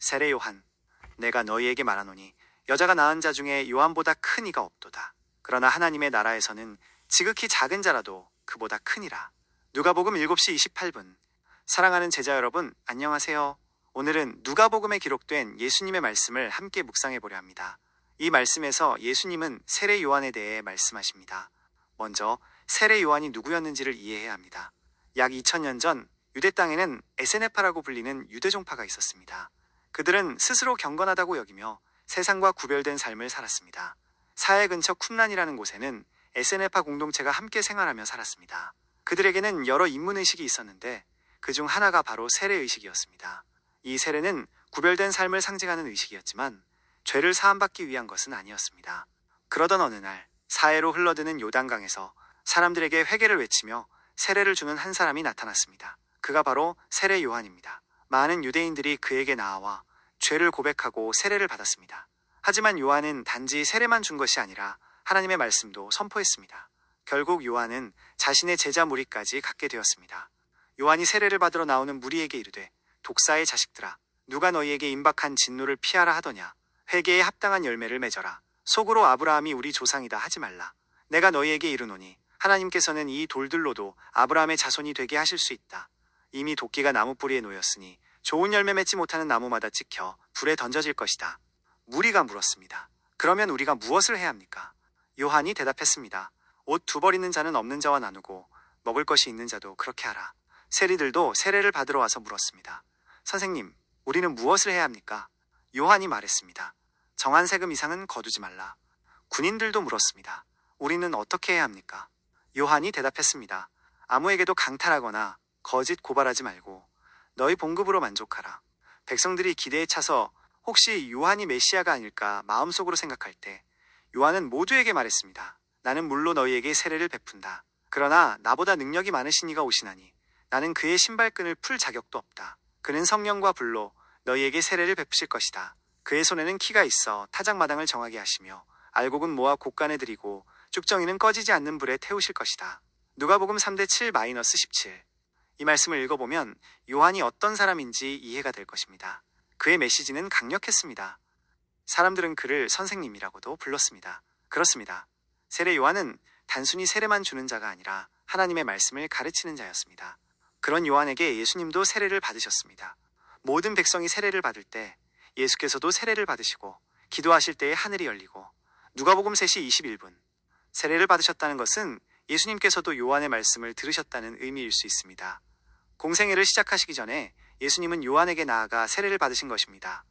세례 요한, 내가 너희에게 말하노니 여자가 낳은 자 중에 요한보다 큰 이가 없도다. 그러나 하나님의 나라에서는 지극히 작은 자라도 그보다 크니라. 누가복음 7시 28분. 사랑하는 제자 여러분, 안녕하세요. 오늘은 누가복음에 기록된 예수님의 말씀을 함께 묵상해 보려 합니다. 이 말씀에서 예수님은 세례 요한에 대해 말씀하십니다. 먼저 세례 요한이 누구였는지를 이해해야 합니다. 약 2000년 전 유대 땅에는 에세네파라고 불리는 유대 종파가 있었습니다. 그들은 스스로 경건하다고 여기며 세상과 구별된 삶을 살았습니다. 사해 근처 쿰란이라는 곳에는 에세네파 공동체가 함께 생활하며 살았습니다. 그들에게는 여러 입문의식이 있었는데 그중 하나가 바로 세례의식이었습니다. 이 세례는 구별된 삶을 상징하는 의식이었지만 죄를 사함받기 위한 것은 아니었습니다. 그러던 어느 날 사해로 흘러드는 요단강에서 사람들에게 회개를 외치며 세례를 주는 한 사람이 나타났습니다. 그가 바로 세례 요한입니다. 많은 유대인들이 그에게 나아와 죄를 고백하고 세례를 받았습니다. 하지만 요한은 단지 세례만 준 것이 아니라 하나님의 말씀도 선포했습니다. 결국 요한은 자신의 제자 무리까지 갖게 되었습니다. 요한이 세례를 받으러 나오는 무리에게 이르되, 독사의 자식들아, 누가 너희에게 임박한 진노를 피하라 하더냐. 회개에 합당한 열매를 맺어라. 속으로 아브라함이 우리 조상이다 하지 말라. 내가 너희에게 이르노니 하나님께서는 이 돌들로도 아브라함의 자손이 되게 하실 수 있다. 이미 도끼가 나무 뿌리에 놓였으니 좋은 열매 맺지 못하는 나무마다 찍혀 불에 던져질 것이다. 무리가 물었습니다. 그러면 우리가 무엇을 해야 합니까? 요한이 대답했습니다. 옷 두 벌 있는 자는 없는 자와 나누고 먹을 것이 있는 자도 그렇게 하라. 세리들도 세례를 받으러 와서 물었습니다. 선생님, 우리는 무엇을 해야 합니까? 요한이 말했습니다. 정한 세금 이상은 거두지 말라. 군인들도 물었습니다. 우리는 어떻게 해야 합니까? 요한이 대답했습니다. 아무에게도 강탈하거나 거짓 고발하지 말고 너희 봉급으로 만족하라. 백성들이 기대에 차서 혹시 요한이 메시아가 아닐까 마음속으로 생각할 때 요한은 모두에게 말했습니다. 나는 물로 너희에게 세례를 베푼다. 그러나 나보다 능력이 많으신 이가 오시나니 나는 그의 신발끈을 풀 자격도 없다. 그는 성령과 불로 너희에게 세례를 베푸실 것이다. 그의 손에는 키가 있어 타작마당을 정하게 하시며 알곡은 모아 곡간에 들이고 쭉정이는 꺼지지 않는 불에 태우실 것이다. 누가복음 3-7-17. 이 말씀을 읽어보면 요한이 어떤 사람인지 이해가 될 것입니다. 그의 메시지는 강력했습니다. 사람들은 그를 선생님이라고도 불렀습니다. 그렇습니다. 세례 요한은 단순히 세례만 주는 자가 아니라 하나님의 말씀을 가르치는 자였습니다. 그런 요한에게 예수님도 세례를 받으셨습니다. 모든 백성이 세례를 받을 때 예수께서도 세례를 받으시고 기도하실 때에 하늘이 열리고 누가복음 3시 21분. 세례를 받으셨다는 것은 예수님께서도 요한의 말씀을 들으셨다는 의미일 수 있습니다. 공생애를 시작하시기 전에 예수님은 요한에게 나아가 세례를 받으신 것입니다.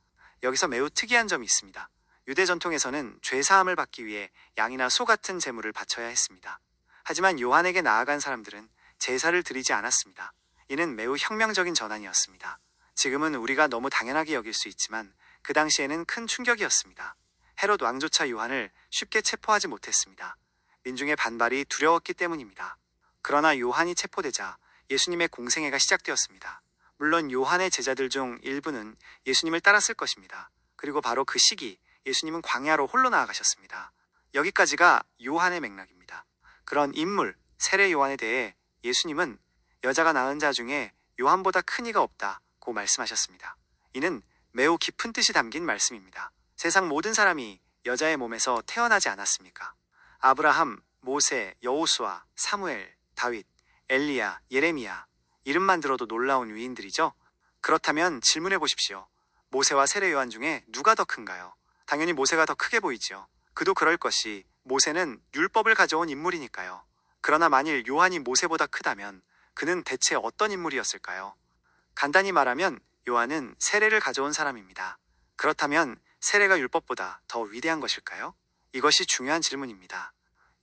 여기서 매우 특이한 점이 있습니다. 유대 전통에서는 죄사함을 받기 위해 양이나 소 같은 제물을 바쳐야 했습니다. 하지만 요한에게 나아간 사람들은 제사를 드리지 않았습니다. 이는 매우 혁명적인 전환이었습니다. 지금은 우리가 너무 당연하게 여길 수 있지만 그 당시에는 큰 충격이었습니다. 헤롯 왕조차 요한을 쉽게 체포하지 못했습니다. 민중의 반발이 두려웠기 때문입니다. 그러나 요한이 체포되자 예수님의 공생애가 시작되었습니다. 물론 요한의 제자들 중 일부는 예수님을 따랐을 것입니다. 그리고 바로 그 시기 예수님은 광야로 홀로 나아가셨습니다. 여기까지가 요한의 맥락입니다. 그런 인물, 세례 요한에 대해 예수님은 여자가 낳은 자 중에 요한보다 큰 이가 없다고 말씀하셨습니다. 이는 매우 깊은 뜻이 담긴 말씀입니다. 세상 모든 사람이 여자의 몸에서 태어나지 않았습니까? 아브라함, 모세, 여호수아, 사무엘, 다윗, 엘리야, 예레미야, 이름만 들어도 놀라운 위인들이죠? 그렇다면 질문해 보십시오. 모세와 세례 요한 중에 누가 더 큰가요? 당연히 모세가 더 크게 보이죠. 그도 그럴 것이 모세는 율법을 가져온 인물이니까요. 그러나 만일 요한이 모세보다 크다면 그는 대체 어떤 인물이었을까요? 간단히 말하면 요한은 세례를 가져온 사람입니다. 그렇다면 세례가 율법보다 더 위대한 것일까요? 이것이 중요한 질문입니다.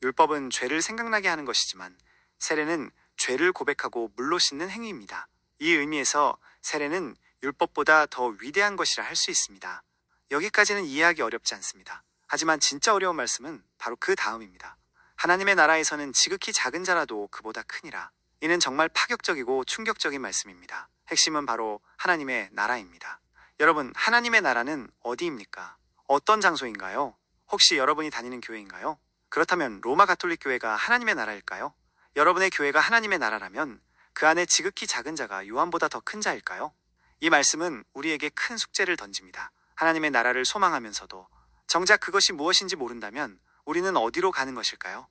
율법은 죄를 생각나게 하는 것이지만 세례는 죄를 고백하고 물로 씻는 행위입니다. 이 의미에서 세례는 율법보다 더 위대한 것이라 할 수 있습니다. 여기까지는 이해하기 어렵지 않습니다. 하지만 진짜 어려운 말씀은 바로 그 다음입니다. 하나님의 나라에서는 지극히 작은 자라도 그보다 크니라. 이는 정말 파격적이고 충격적인 말씀입니다. 핵심은 바로 하나님의 나라입니다. 여러분, 하나님의 나라는 어디입니까? 어떤 장소인가요? 혹시 여러분이 다니는 교회인가요? 그렇다면 로마 가톨릭 교회가 하나님의 나라일까요? 여러분의 교회가 하나님의 나라라면 그 안에 지극히 작은 자가 요한보다 더 큰 자일까요? 이 말씀은 우리에게 큰 숙제를 던집니다. 하나님의 나라를 소망하면서도 정작 그것이 무엇인지 모른다면 우리는 어디로 가는 것일까요?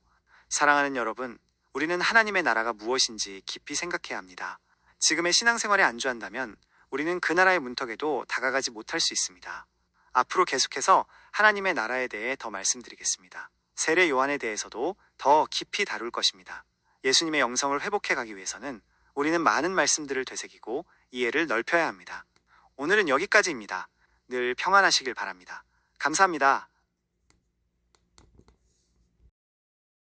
사랑하는 여러분, 우리는 하나님의 나라가 무엇인지 깊이 생각해야 합니다. 지금의 신앙생활에 안주한다면 우리는 그 나라의 문턱에도 다가가지 못할 수 있습니다. 앞으로 계속해서 하나님의 나라에 대해 더 말씀드리겠습니다. 세례 요한에 대해서도 더 깊이 다룰 것입니다. 예수님의 영성을 회복해 가기 위해서는 우리는 많은 말씀들을 되새기고 이해를 넓혀야 합니다. 오늘은 여기까지입니다. 늘 평안하시길 바랍니다. 감사합니다.